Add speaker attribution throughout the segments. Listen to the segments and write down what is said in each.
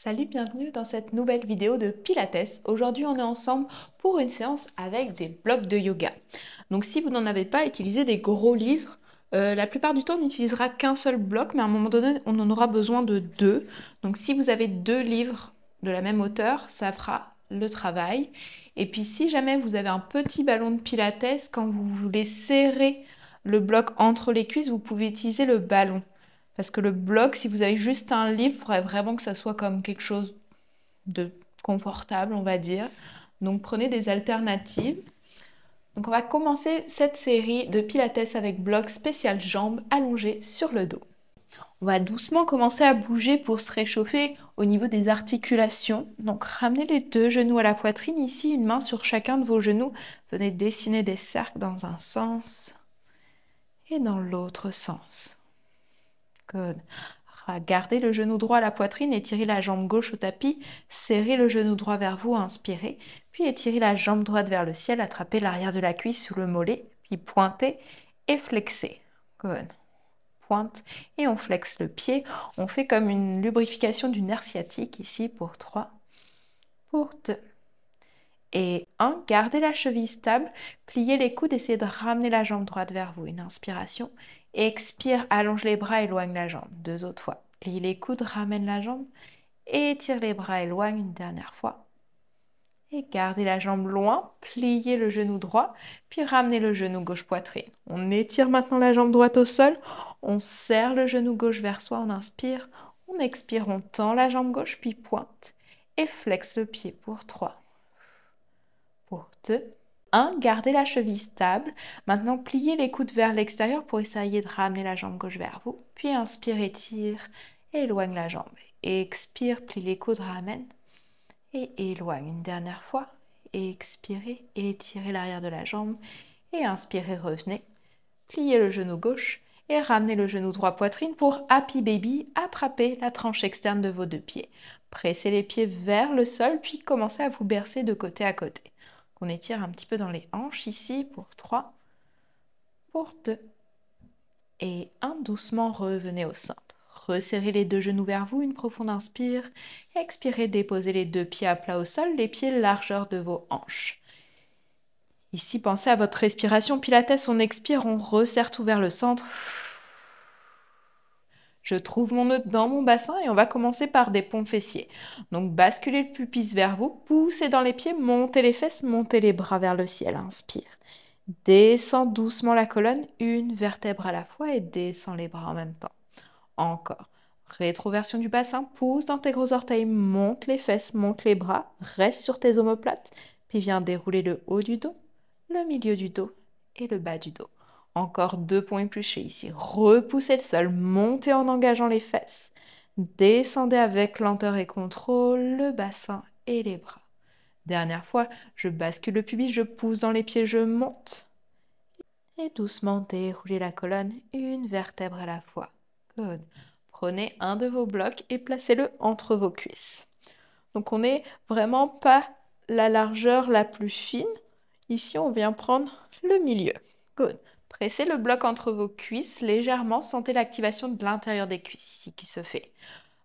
Speaker 1: Salut, bienvenue dans cette nouvelle vidéo de Pilates. Aujourd'hui, on est ensemble pour une séance avec des blocs de yoga. Donc, si vous n'en avez pas, utilisez des gros livres. La plupart du temps, on n'utilisera qu'un seul bloc, mais à un moment donné, on en aura besoin de deux. Donc, si vous avez deux livres de la même hauteur, ça fera le travail. Et puis, si jamais vous avez un petit ballon de Pilates, quand vous voulez serrer le bloc entre les cuisses, vous pouvez utiliser le ballon. Parce que le bloc, si vous avez juste un livre, il faudrait vraiment que ça soit comme quelque chose de confortable, on va dire. Donc prenez des alternatives. Donc on va commencer cette série de pilates avec bloc spécial jambes allongées sur le dos. On va doucement commencer à bouger pour se réchauffer au niveau des articulations. Donc ramenez les deux genoux à la poitrine, ici une main sur chacun de vos genoux. Venez dessiner des cercles dans un sens et dans l'autre sens. Good. Gardez le genou droit à la poitrine, étirez la jambe gauche au tapis, serrez le genou droit vers vous, inspirez, puis étirez la jambe droite vers le ciel, attrapez l'arrière de la cuisse sous le mollet, puis pointez et flexez. Good. Pointe et on flexe le pied. On fait comme une lubrification du nerf sciatique ici pour 3, pour 2. Et 1, gardez la cheville stable, pliez les coudes, essayez de ramener la jambe droite vers vous. Une inspiration. Expire, allonge les bras, éloigne la jambe. 2 autres fois. Plie les coudes, ramène la jambe. Étire les bras, éloigne une dernière fois. Et gardez la jambe loin, pliez le genou droit, puis ramenez le genou gauche poitrine. On étire maintenant la jambe droite au sol. On serre le genou gauche vers soi, on inspire. On expire, on tend la jambe gauche, puis pointe. Et flexe le pied pour 3. Pour 2, 1, gardez la cheville stable. Maintenant, pliez les coudes vers l'extérieur pour essayer de ramener la jambe gauche vers vous. Puis inspire, étire, éloigne la jambe. Expire, plie les coudes, ramène et éloigne. Une dernière fois. Expirez, étirez l'arrière de la jambe et inspirez, revenez. Pliez le genou gauche et ramenez le genou droit poitrine pour Happy Baby. Attrapez la tranche externe de vos deux pieds. Pressez les pieds vers le sol, puis commencez à vous bercer de côté à côté. On étire un petit peu dans les hanches ici pour 3, pour 2 et 1. Doucement, revenez au centre. Resserrez les deux genoux vers vous, une profonde inspire. Expirez, déposez les deux pieds à plat au sol, les pieds largeur de vos hanches. Ici, pensez à votre respiration pilates. On expire, on resserre tout vers le centre. Je trouve mon nœud dans mon bassin et on va commencer par des pompes fessiers. Donc basculez le pubis vers vous, poussez dans les pieds, montez les fesses, montez les bras vers le ciel. Inspire. Descends doucement la colonne, une vertèbre à la fois et descends les bras en même temps. Encore. Rétroversion du bassin, pousse dans tes gros orteils, monte les fesses, monte les bras, reste sur tes omoplates, puis viens dérouler le haut du dos, le milieu du dos et le bas du dos. Encore 2 points épluchés ici. Repoussez le sol, montez en engageant les fesses. Descendez avec lenteur et contrôle le bassin et les bras. Dernière fois, je bascule le pubis, je pousse dans les pieds, je monte. Et doucement déroulez la colonne, une vertèbre à la fois. Good. Prenez un de vos blocs et placez-le entre vos cuisses. Donc on n'est vraiment pas la largeur la plus fine. Ici, on vient prendre le milieu. Good. Pressez le bloc entre vos cuisses légèrement. Sentez l'activation de l'intérieur des cuisses ici qui se fait.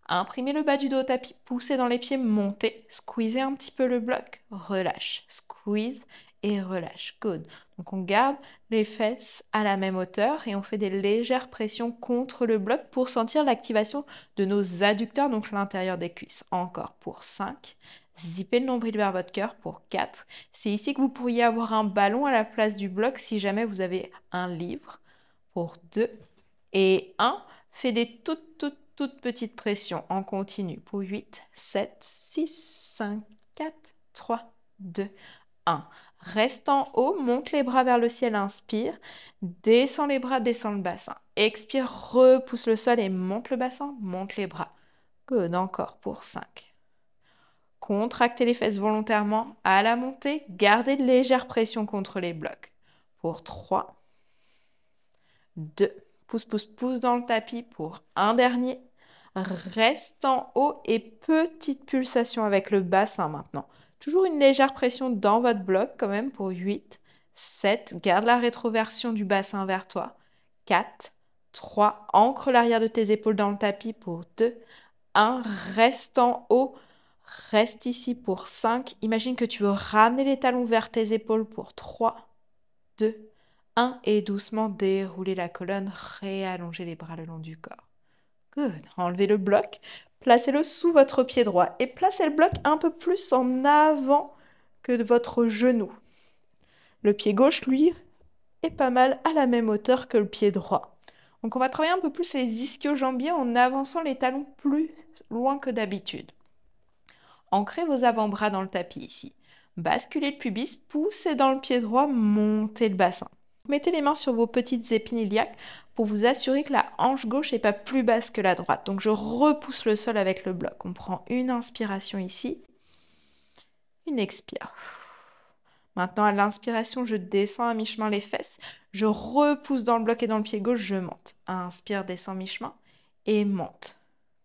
Speaker 1: Imprimez le bas du dos au tapis, poussez dans les pieds, montez, squeezez un petit peu le bloc, relâche, squeeze et relâche. Good. Donc on garde les fesses à la même hauteur et on fait des légères pressions contre le bloc pour sentir l'activation de nos adducteurs, donc l'intérieur des cuisses. Encore pour 5. Zippez le nombril vers votre cœur pour 4. C'est ici que vous pourriez avoir un ballon à la place du bloc si jamais vous avez un livre. Pour 2 et 1. Fais des toutes petites pressions en continu pour 8, 7, 6, 5, 4, 3, 2, 1. Reste en haut, monte les bras vers le ciel, inspire, descends les bras, descends le bassin. Expire, repousse le sol et monte le bassin, monte les bras. Good, encore pour 5. Contractez les fesses volontairement à la montée, gardez de légères pressions contre les blocs. Pour 3, 2, pousse, pousse, pousse dans le tapis pour un dernier. Reste en haut et petite pulsation avec le bassin maintenant. Toujours une légère pression dans votre bloc quand même pour 8, 7. Garde la rétroversion du bassin vers toi. 4, 3. Ancre l'arrière de tes épaules dans le tapis pour 2, 1, reste en haut, reste ici pour 5. Imagine que tu veux ramener les talons vers tes épaules pour 3, 2, 1 et doucement dérouler la colonne, réallonger les bras le long du corps. Good. Enlevez le bloc, placez-le sous votre pied droit et placez le bloc un peu plus en avant que de votre genou. Le pied gauche, lui, est pas mal à la même hauteur que le pied droit. Donc on va travailler un peu plus les ischio-jambiers en avançant les talons plus loin que d'habitude. Ancrez vos avant-bras dans le tapis ici. Basculez le pubis, poussez dans le pied droit, montez le bassin. Mettez les mains sur vos petites épines iliaques pour vous assurer que la hanche gauche n'est pas plus basse que la droite. Donc je repousse le sol avec le bloc. On prend une inspiration ici, une expire. Maintenant, à l'inspiration, je descends à mi-chemin les fesses. Je repousse dans le bloc et dans le pied gauche, je monte. Inspire, descends mi-chemin et monte.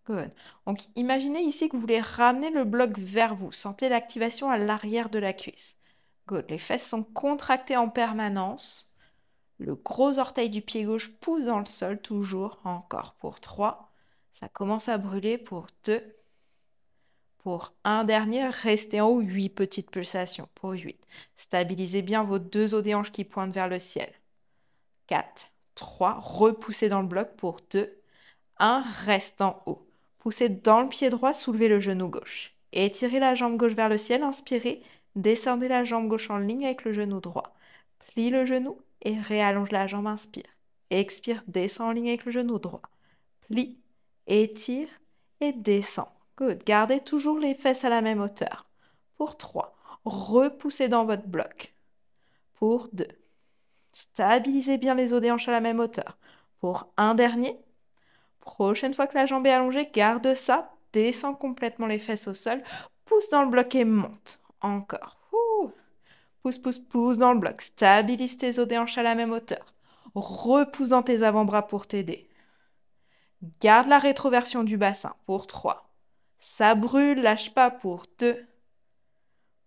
Speaker 1: Good. Donc, imaginez ici que vous voulez ramener le bloc vers vous. Sentez l'activation à l'arrière de la cuisse. Good. Les fesses sont contractées en permanence. Le gros orteil du pied gauche pousse dans le sol, toujours. Encore pour 3. Ça commence à brûler pour 2. Pour un dernier, restez en haut, 8 petites pulsations pour 8. Stabilisez bien vos 2 os des hanches qui pointent vers le ciel. 4, 3, repoussez dans le bloc pour 2. 1, reste en haut. Poussez dans le pied droit, soulevez le genou gauche. Étirez la jambe gauche vers le ciel, inspirez. Descendez la jambe gauche en ligne avec le genou droit. Plie le genou et réallonge la jambe, inspire. Expire, descend en ligne avec le genou droit. Plie, étire et descend. Good. Gardez toujours les fesses à la même hauteur. Pour 3, repoussez dans votre bloc. Pour 2, stabilisez bien les os des hanches à la même hauteur. Pour un dernier, prochaine fois que la jambe est allongée, garde ça, descends complètement les fesses au sol, pousse dans le bloc et monte. Encore. Pousse, pousse, pousse dans le bloc. Stabilise tes os des hanches à la même hauteur. Repousse dans tes avant-bras pour t'aider. Garde la rétroversion du bassin pour 3. Ça brûle, lâche pas pour 2.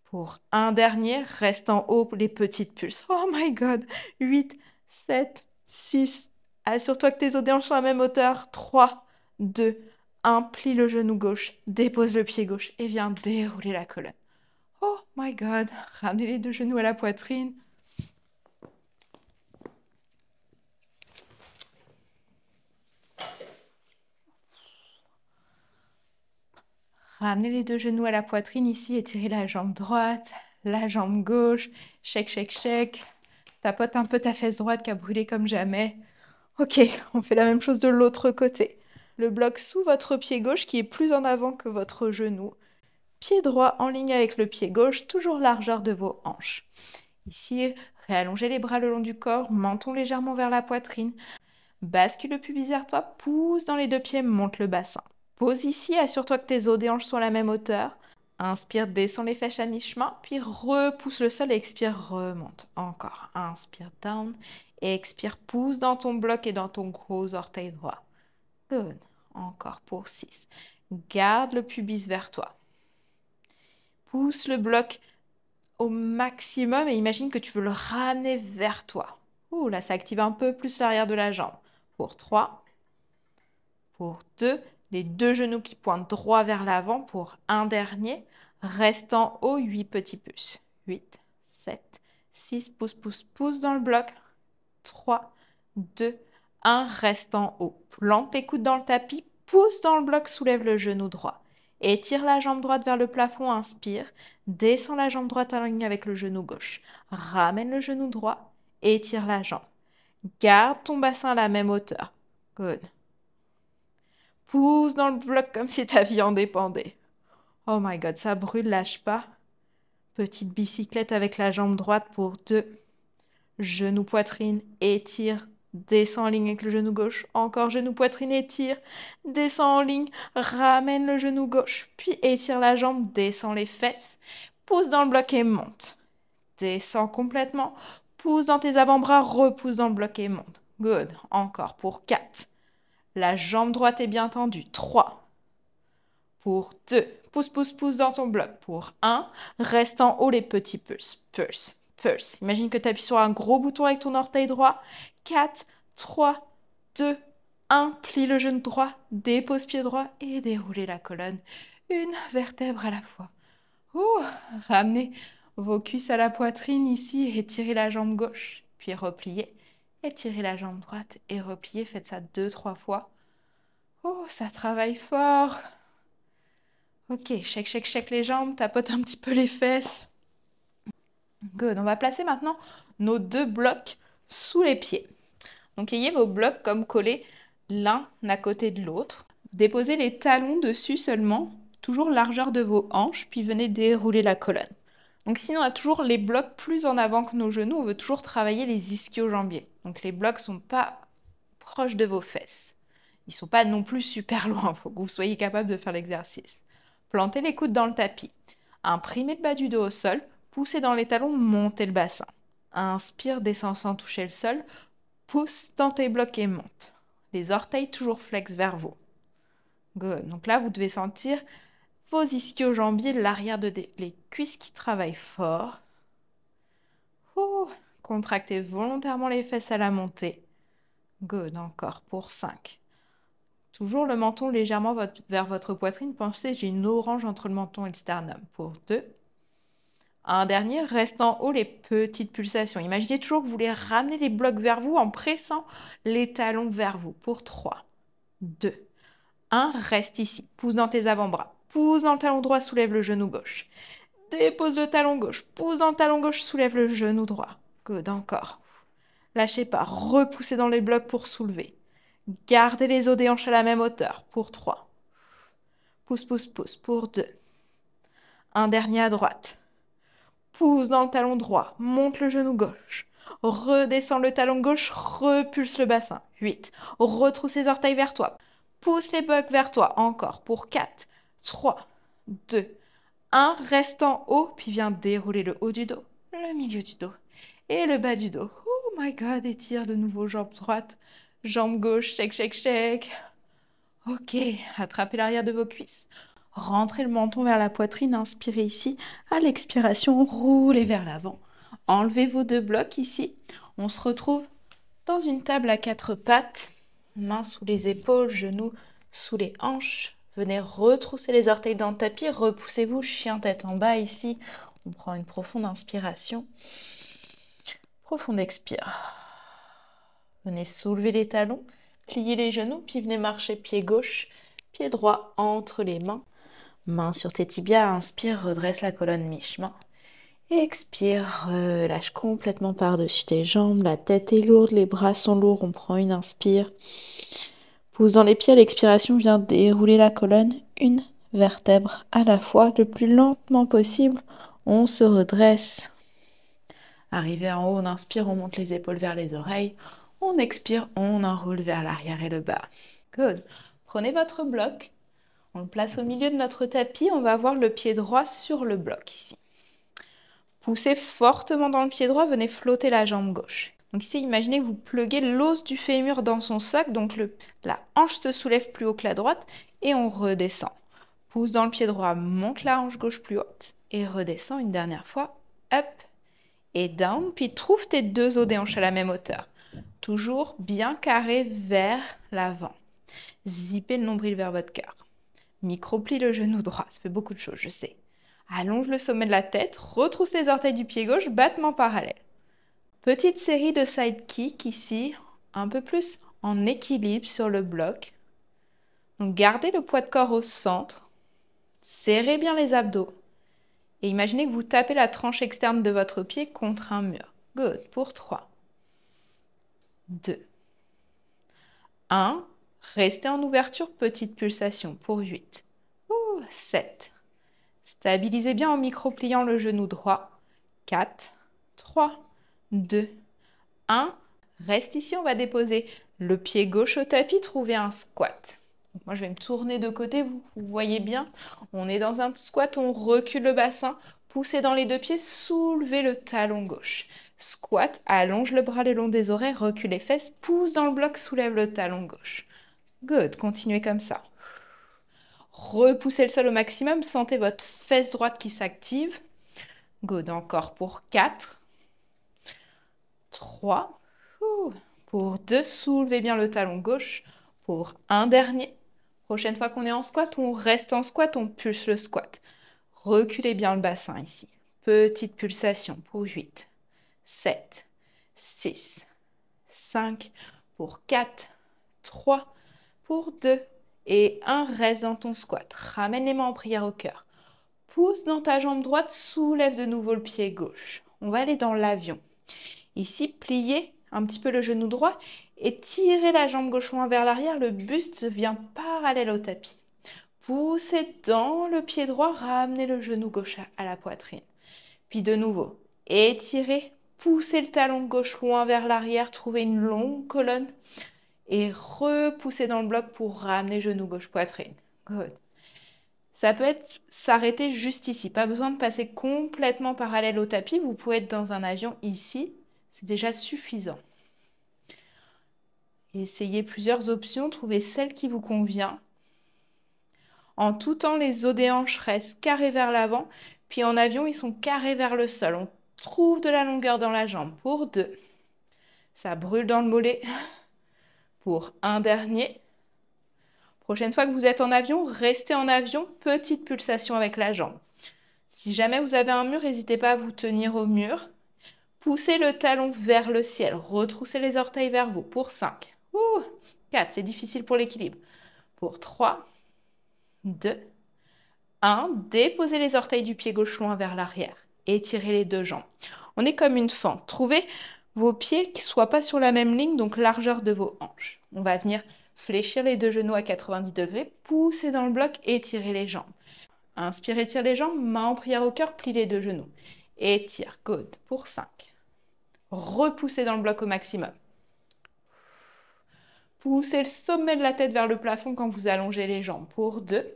Speaker 1: Pour un dernier, reste en haut les petites pulses. Oh my God. 8, 7, 6. Assure-toi que tes os des hanches sont à la même hauteur. 3, 2, 1. Plie le genou gauche, dépose le pied gauche et viens dérouler la colonne. Oh my God. Ramenez les 2 genoux à la poitrine. Ramenez les 2 genoux à la poitrine ici, étirez la jambe droite, la jambe gauche, shake, shake, shake. Tapote un peu ta fesse droite qui a brûlé comme jamais. Ok, on fait la même chose de l'autre côté. Le bloc sous votre pied gauche qui est plus en avant que votre genou. Pied droit en ligne avec le pied gauche, toujours largeur de vos hanches. Ici, réallongez les bras le long du corps, menton légèrement vers la poitrine. Bascule le pubis vers toi, pousse dans les 2 pieds, monte le bassin. Pose ici, assure-toi que tes os des hanches sont à la même hauteur. Inspire, descends les fesses à mi-chemin, puis repousse le sol et expire, remonte. Encore. Inspire, down. Et expire, pousse dans ton bloc et dans ton gros orteil droit. Good. Encore pour 6. Garde le pubis vers toi. Pousse le bloc au maximum et imagine que tu veux le ramener vers toi. Ouh, là, ça active un peu plus l'arrière de la jambe. Pour 3. Pour 2. Les 2 genoux qui pointent droit vers l'avant pour un dernier. Reste en haut, 8 petits pouces. 8, 7, 6, pouce, pouce, pouce dans le bloc. 3, 2, 1, reste en haut. Plante tes coudes dans le tapis, pousse dans le bloc, soulève le genou droit. Étire la jambe droite vers le plafond, inspire. Descends la jambe droite en ligne avec le genou gauche. Ramène le genou droit, étire la jambe. Garde ton bassin à la même hauteur. Good. Pousse dans le bloc comme si ta vie en dépendait. Oh my God, ça brûle, lâche pas. Petite bicyclette avec la jambe droite pour 2. Genou, poitrine, étire. Descends en ligne avec le genou gauche. Encore genou, poitrine, étire. Descends en ligne. Ramène le genou gauche. Puis étire la jambe. Descends les fesses. Pousse dans le bloc et monte. Descends complètement. Pousse dans tes avant-bras. Repousse dans le bloc et monte. Good. Encore pour 4. La jambe droite est bien tendue. 3. Pour 2. Pousse, pousse, pousse dans ton bloc. Pour 1. Reste en haut les petits pulses. Pulse, pulse. Imagine que tu appuies sur un gros bouton avec ton orteil droit. 4, 3, 2, 1, plie le genou droit, dépose pied droit et déroulez la colonne. Une vertèbre à la fois. Ramenez vos cuisses à la poitrine ici, étirez la jambe gauche, puis repliez. Étirez la jambe droite et repliez. Faites ça 2-3 fois. Ça travaille fort. Ok, shake les jambes, tapote un petit peu les fesses. Good. On va placer maintenant nos 2 blocs sous les pieds. Donc, ayez vos blocs comme collés l'un à côté de l'autre. Déposez les talons dessus seulement, toujours largeur de vos hanches, puis venez dérouler la colonne. Donc, sinon, on a toujours les blocs plus en avant que nos genoux. On veut toujours travailler les ischio-jambiers. Donc, les blocs ne sont pas proches de vos fesses. Ils ne sont pas non plus super loin. Il faut que vous soyez capable de faire l'exercice. Plantez les coudes dans le tapis. Imprimez le bas du dos au sol. Poussez dans les talons, montez le bassin. Inspire, descends sans toucher le sol. Pousse dans tes blocs et monte. Les orteils toujours flex vers vous. Good. Donc là, vous devez sentir vos ischio-jambiers, l'arrière les cuisses qui travaillent fort. Contractez volontairement les fesses à la montée. Good. Encore pour 5. Toujours le menton légèrement vers votre poitrine. Pensez, j'ai une orange entre le menton et le sternum. Pour 2. Un dernier, reste en haut les petites pulsations. Imaginez toujours que vous voulez ramener les blocs vers vous en pressant les talons vers vous. Pour 3, 2, 1, reste ici. Pousse dans tes avant-bras. Pousse dans le talon droit, soulève le genou gauche. Dépose le talon gauche. Pousse dans le talon gauche, soulève le genou droit. Good, encore. Lâchez pas. Repoussez dans les blocs pour soulever. Gardez les os des hanches à la même hauteur. Pour 3. Pousse, pousse, pousse. Pour 2. Un dernier à droite. Pousse dans le talon droit, monte le genou gauche. Redescends le talon gauche, repulse le bassin. 8. Retrousse les orteils vers toi. Pousse les blocs vers toi. Encore pour 4, 3, 2, 1. Reste en haut, puis viens dérouler le haut du dos, le milieu du dos et le bas du dos. Oh my God, étire de nouveau jambe droite, jambe gauche, shake, shake, shake. Ok, attrapez l'arrière de vos cuisses. Rentrez le menton vers la poitrine, inspirez ici. À l'expiration, roulez vers l'avant. Enlevez vos 2 blocs ici. On se retrouve dans une table à 4 pattes. Mains sous les épaules, genoux sous les hanches. Venez retrousser les orteils dans le tapis. Repoussez-vous, chien tête en bas ici. On prend une profonde inspiration. Profonde expire. Venez soulever les talons, plier les genoux, puis venez marcher pied gauche, pied droit entre les mains. Main sur tes tibias, inspire, redresse la colonne mi-chemin. Expire, relâche complètement par-dessus tes jambes, la tête est lourde, les bras sont lourds, on prend une inspire. Pousse dans les pieds, à l'expiration, viens dérouler la colonne, une vertèbre à la fois, le plus lentement possible. On se redresse. Arrivé en haut, on inspire, on monte les épaules vers les oreilles. On expire, on enroule vers l'arrière et le bas. Good. Prenez votre bloc. On le place au milieu de notre tapis. On va avoir le pied droit sur le bloc ici. Poussez fortement dans le pied droit. Venez flotter la jambe gauche. Donc ici, imaginez que vous pluguez l'os du fémur dans son socle. Donc la hanche se soulève plus haut que la droite et on redescend. Pousse dans le pied droit, monte la hanche gauche plus haute et redescend une dernière fois. Up et down. Puis trouve tes 2 os des hanches à la même hauteur. Toujours bien carré vers l'avant. Zippez le nombril vers votre cœur. Micro-plie le genou droit, ça fait beaucoup de choses, je sais. Allonge le sommet de la tête, retrousse les orteils du pied gauche, battement parallèle. Petite série de side kick ici, un peu plus en équilibre sur le bloc. Donc gardez le poids de corps au centre, serrez bien les abdos et imaginez que vous tapez la tranche externe de votre pied contre un mur. Good, pour 3, 2, 1. Restez en ouverture, petite pulsation pour 8, 7. Stabilisez bien en micro-pliant le genou droit. 4, 3, 2, 1. Reste ici, on va déposer le pied gauche au tapis, trouver un squat. Donc moi, je vais me tourner de côté, vous voyez bien. On est dans un squat, on recule le bassin, poussez dans les 2 pieds, soulevez le talon gauche. Squat, allonge le bras le long des oreilles, recule les fesses, pousse dans le bloc, soulève le talon gauche. Good, continuez comme ça. Repoussez le sol au maximum, sentez votre fesse droite qui s'active. Good, encore pour 4, 3, pour 2, soulevez bien le talon gauche. Pour un dernier. Prochaine fois qu'on est en squat, on reste en squat, on pulse le squat. Reculez bien le bassin ici. Petite pulsation pour 8, 7, 6, 5, pour 4, 3, pour 2 et 1. Reste dans ton squat. Ramène les mains en prière au cœur. Pousse dans ta jambe droite, soulève de nouveau le pied gauche. On va aller dans l'avion. Ici, pliez un petit peu le genou droit et tirez la jambe gauche loin vers l'arrière. Le buste vient parallèle au tapis. Poussez dans le pied droit, ramenez le genou gauche à la poitrine. Puis de nouveau, étirez, poussez le talon gauche loin vers l'arrière, trouvez une longue colonne et repoussez dans le bloc pour ramener genou gauche poitrine. Good. Ça peut être s'arrêter juste ici, pas besoin de passer complètement parallèle au tapis, vous pouvez être dans un avion ici, c'est déjà suffisant. Essayez plusieurs options, trouvez celle qui vous convient. En tout temps, les os des hanches restent carrés vers l'avant, puis en avion, ils sont carrés vers le sol. On trouve de la longueur dans la jambe pour 2. Ça brûle dans le mollet pour un dernier. Prochaine fois que vous êtes en avion, restez en avion, petite pulsation avec la jambe. Si jamais vous avez un mur, n'hésitez pas à vous tenir au mur. Poussez le talon vers le ciel, retroussez les orteils vers vous pour 5. 4, c'est difficile pour l'équilibre. Pour 3, 2, 1. Déposez les orteils du pied gauche loin vers l'arrière. Étirez les deux jambes. On est comme une fente. Trouvez vos pieds qui ne soient pas sur la même ligne, donc largeur de vos hanches. On va venir fléchir les deux genoux à 90 degrés, pousser dans le bloc, étirer les jambes. Inspire, étire les jambes, main en prière au cœur, plie les deux genoux. Étire, good, pour 5. Repoussez dans le bloc au maximum. Poussez le sommet de la tête vers le plafond quand vous allongez les jambes pour 2.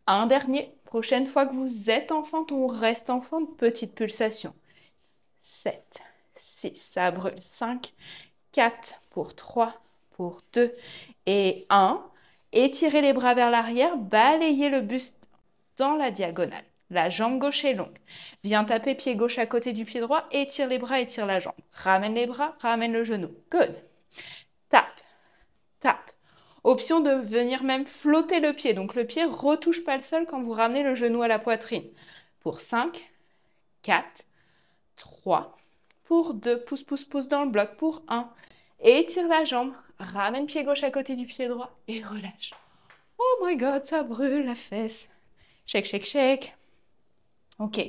Speaker 1: Un dernier. Prochaine fois que vous êtes en fente, on reste en fente, petite pulsation. 7, 6, ça brûle. 5, 4, pour 3, pour 2 et 1. Étirez les bras vers l'arrière, balayez le buste dans la diagonale. La jambe gauche est longue. Viens taper pied gauche à côté du pied droit, étire les bras, étire la jambe. Ramène les bras, ramène le genou. Good. Tape, tape. Option de venir même flotter le pied. Donc le pied ne retouche pas le sol quand vous ramenez le genou à la poitrine. Pour 5, 4, 3, pour 2, pousse, pousse, pousse dans le bloc. Pour 1, étire la jambe, ramène pied gauche à côté du pied droit et relâche. Oh my God, ça brûle la fesse. Shake, shake, shake. Ok,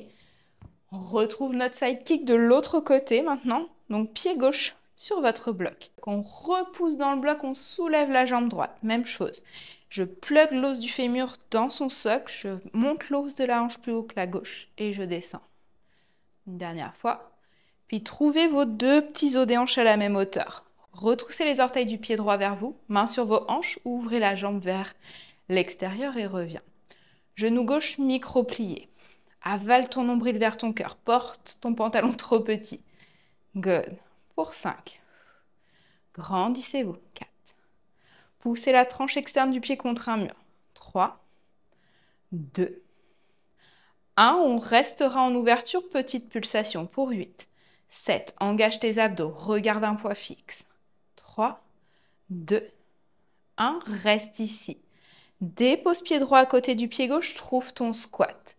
Speaker 1: on retrouve notre side kick de l'autre côté maintenant. Donc pied gauche sur votre bloc. On repousse dans le bloc, on soulève la jambe droite. Même chose. Je plug l'os du fémur dans son socle, je monte l'os de la hanche plus haut que la gauche et je descends. Une dernière fois. Puis trouvez vos deux petits os des hanches à la même hauteur. Retroussez les orteils du pied droit vers vous, main sur vos hanches, ouvrez la jambe vers l'extérieur et reviens. Genou gauche micro-plié. Avale ton nombril vers ton cœur. Porte ton pantalon trop petit. Good. Pour 5. Grandissez-vous. 4. Poussez la tranche externe du pied contre un mur. 3. 2. 1. On restera en ouverture. Petite pulsation pour 8. 7. Engage tes abdos. Regarde un poids fixe. 3. 2. 1. Reste ici. Dépose pied droit à côté du pied gauche. Trouve ton squat.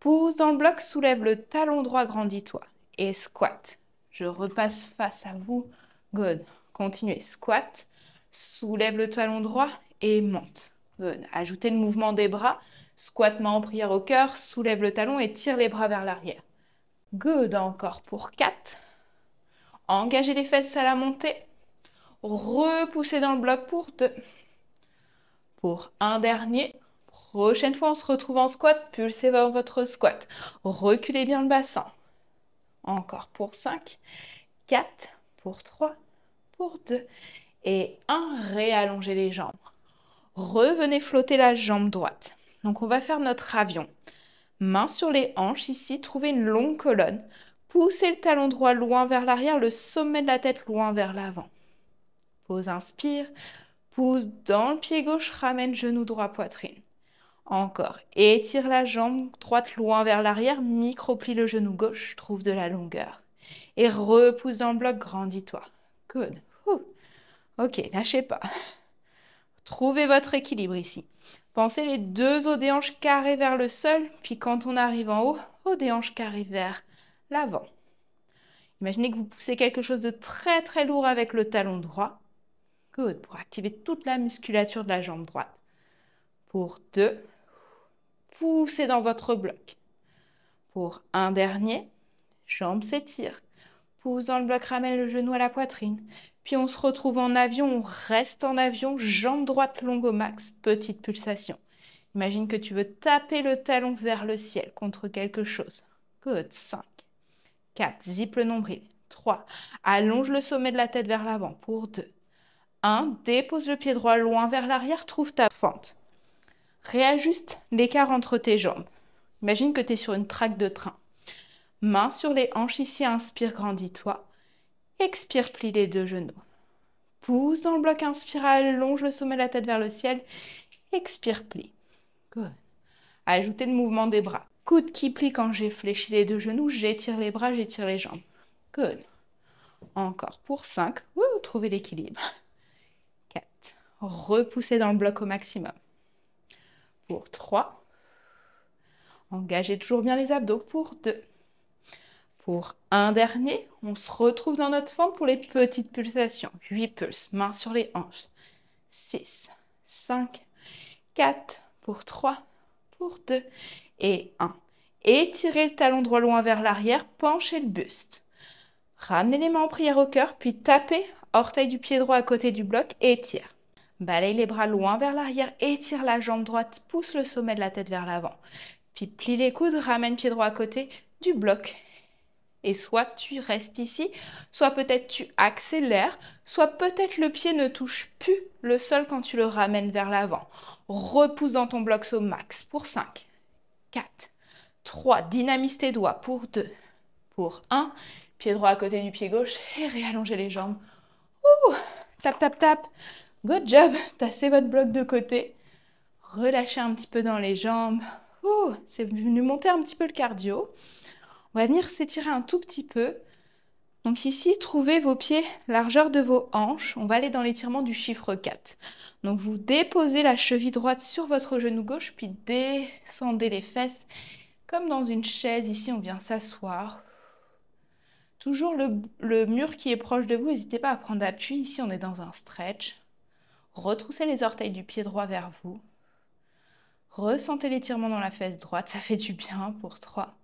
Speaker 1: Pousse dans le bloc. Soulève le talon droit. Grandis-toi. Et squat. Je repasse face à vous. Good. Continuez. Squat. Soulève le talon droit et monte. Good. Ajoutez le mouvement des bras. Squat, main en prière au cœur. Soulève le talon et tire les bras vers l'arrière. Good. Encore pour 4. Engagez les fesses à la montée. Repoussez dans le bloc pour 2. Pour un dernier. Prochaine fois, on se retrouve en squat. Pulsez vers votre squat. Reculez bien le bassin. Encore pour 5, 4, pour 3, pour 2 et 1. Réallongez les jambes. Revenez flotter la jambe droite. Donc, on va faire notre avion. Main sur les hanches ici, trouvez une longue colonne. Poussez le talon droit loin vers l'arrière, le sommet de la tête loin vers l'avant. Pause, inspire. Pousse dans le pied gauche, ramène genou droit, poitrine. Encore. Étire la jambe droite loin vers l'arrière, micro-plie le genou gauche, trouve de la longueur. Et repousse dans le bloc, grandis-toi. Good. Ok, lâchez pas. Trouvez votre équilibre ici. Pensez les deux os des hanches carrés vers le sol, puis quand on arrive en haut, os des hanches carrés vers l'avant. Imaginez que vous poussez quelque chose de très très lourd avec le talon droit. Good, pour activer toute la musculature de la jambe droite. Pour 2, poussez dans votre bloc. Pour un dernier, jambes s'étirent. Pousse dans le bloc, ramène le genou à la poitrine. Puis on se retrouve en avion, on reste en avion, jambe droite longue au max, petite pulsation. Imagine que tu veux taper le talon vers le ciel contre quelque chose. Good, 5, 4, zip le nombril. 3, allonge le sommet de la tête vers l'avant pour 2. 1, dépose le pied droit loin vers l'arrière, trouve ta fente. Réajuste l'écart entre tes jambes. Imagine que tu es sur une traque de train. Main sur les hanches ici, inspire, grandis-toi. Expire, plie les deux genoux. Pousse dans le bloc, inspire, allonge le sommet de la tête vers le ciel. Expire, plie. Good. Ajoutez le mouvement des bras. Coude qui plie quand j'ai fléchi les deux genoux, j'étire les bras, j'étire les jambes. Good. Encore pour 5. Trouvez l'équilibre. 4. Repoussez dans le bloc au maximum. Pour 3. Engagez toujours bien les abdos. Pour 2. Pour un dernier, on se retrouve dans notre fente pour les petites pulsations. 8 pulses, mains sur les hanches. 6, 5, 4, pour 3, pour 2 et 1. Étirez le talon droit loin vers l'arrière, penchez le buste. Ramenez les mains en prière au cœur, puis tapez orteil du pied droit à côté du bloc et étire. Balaye les bras loin vers l'arrière, étire la jambe droite, pousse le sommet de la tête vers l'avant. Puis plie les coudes, ramène pied droit à côté du bloc. Et soit tu restes ici, soit peut-être tu accélères, soit peut-être le pied ne touche plus le sol quand tu le ramènes vers l'avant. Repousse dans ton bloc au max pour 5, 4, 3, dynamise tes doigts pour 2, pour 1, pied droit à côté du pied gauche et réallongez les jambes. Tap, tap, tap. Good job. Tassez votre bloc de côté. Relâchez un petit peu dans les jambes. C'est venu monter un petit peu le cardio. On va venir s'étirer un tout petit peu. Donc ici, trouvez vos pieds, largeur de vos hanches. On va aller dans l'étirement du chiffre 4. Donc vous déposez la cheville droite sur votre genou gauche, puis descendez les fesses comme dans une chaise. Ici, on vient s'asseoir. Toujours le mur qui est proche de vous, n'hésitez pas à prendre appui. Ici, on est dans un stretch. Retroussez les orteils du pied droit vers vous. Ressentez l'étirement dans la fesse droite, ça fait du bien pour 3.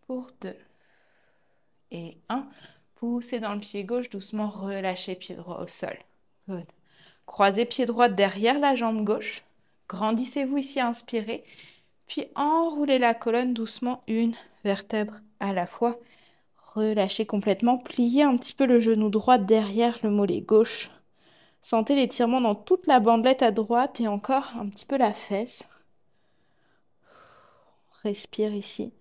Speaker 1: Pour 2 et 1. Poussez dans le pied gauche, doucement relâchez pied droit au sol. Good. Croisez pied droit derrière la jambe gauche. Grandissez-vous ici, inspirez. Puis enroulez la colonne doucement, une vertèbre à la fois. Relâchez complètement. Pliez un petit peu le genou droit derrière le mollet gauche. Sentez l'étirement dans toute la bandelette à droite et encore un petit peu la fesse. Respire ici.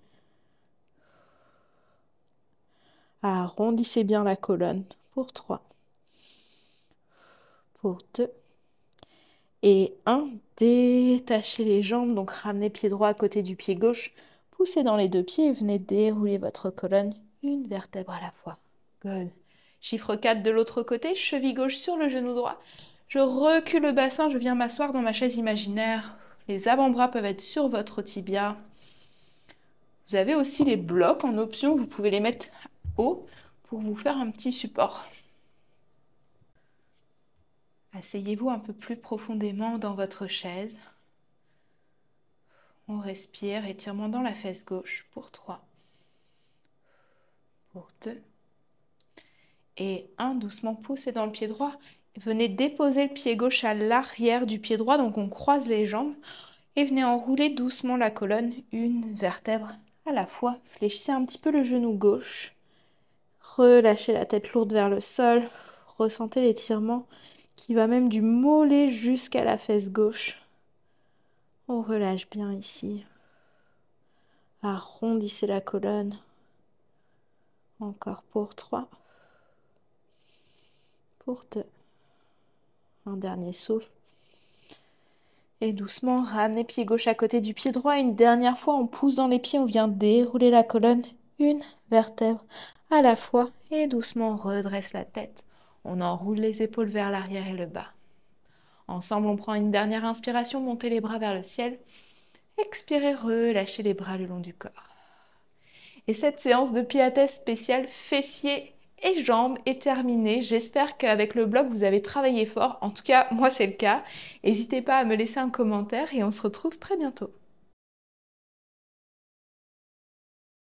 Speaker 1: Arrondissez bien la colonne pour 3, pour 2 et 1. Détachez les jambes, donc ramenez pied droit à côté du pied gauche. Poussez dans les deux pieds et venez dérouler votre colonne, une vertèbre à la fois. Good. Chiffre 4 de l'autre côté, cheville gauche sur le genou droit. Je recule le bassin, je viens m'asseoir dans ma chaise imaginaire. Les avant-bras peuvent être sur votre tibia. Vous avez aussi les blocs en option, vous pouvez les mettre haut pour vous faire un petit support. Asseyez-vous un peu plus profondément dans votre chaise. On respire, étirement dans la fesse gauche pour 3, pour 2 et 1. Doucement, poussez dans le pied droit. Venez déposer le pied gauche à l'arrière du pied droit, donc on croise les jambes. Et venez enrouler doucement la colonne, une vertèbre à la fois. Fléchissez un petit peu le genou gauche. Relâchez la tête lourde vers le sol. Ressentez l'étirement qui va même du mollet jusqu'à la fesse gauche. On relâche bien ici. Arrondissez la colonne. Encore pour 3. Pour 2. Un dernier souffle. Et doucement, ramenez pied gauche à côté du pied droit. Une dernière fois, on pousse dans les pieds, on vient dérouler la colonne. Une vertèbre à la fois. Et doucement, on redresse la tête. On enroule les épaules vers l'arrière et le bas. Ensemble, on prend une dernière inspiration, montez les bras vers le ciel. Expirez, relâchez les bras le long du corps. Et cette séance de pilates spéciale fessiers et jambes est terminée. J'espère qu'avec le bloc, vous avez travaillé fort. En tout cas, moi, c'est le cas. N'hésitez pas à me laisser un commentaire et on se retrouve très bientôt.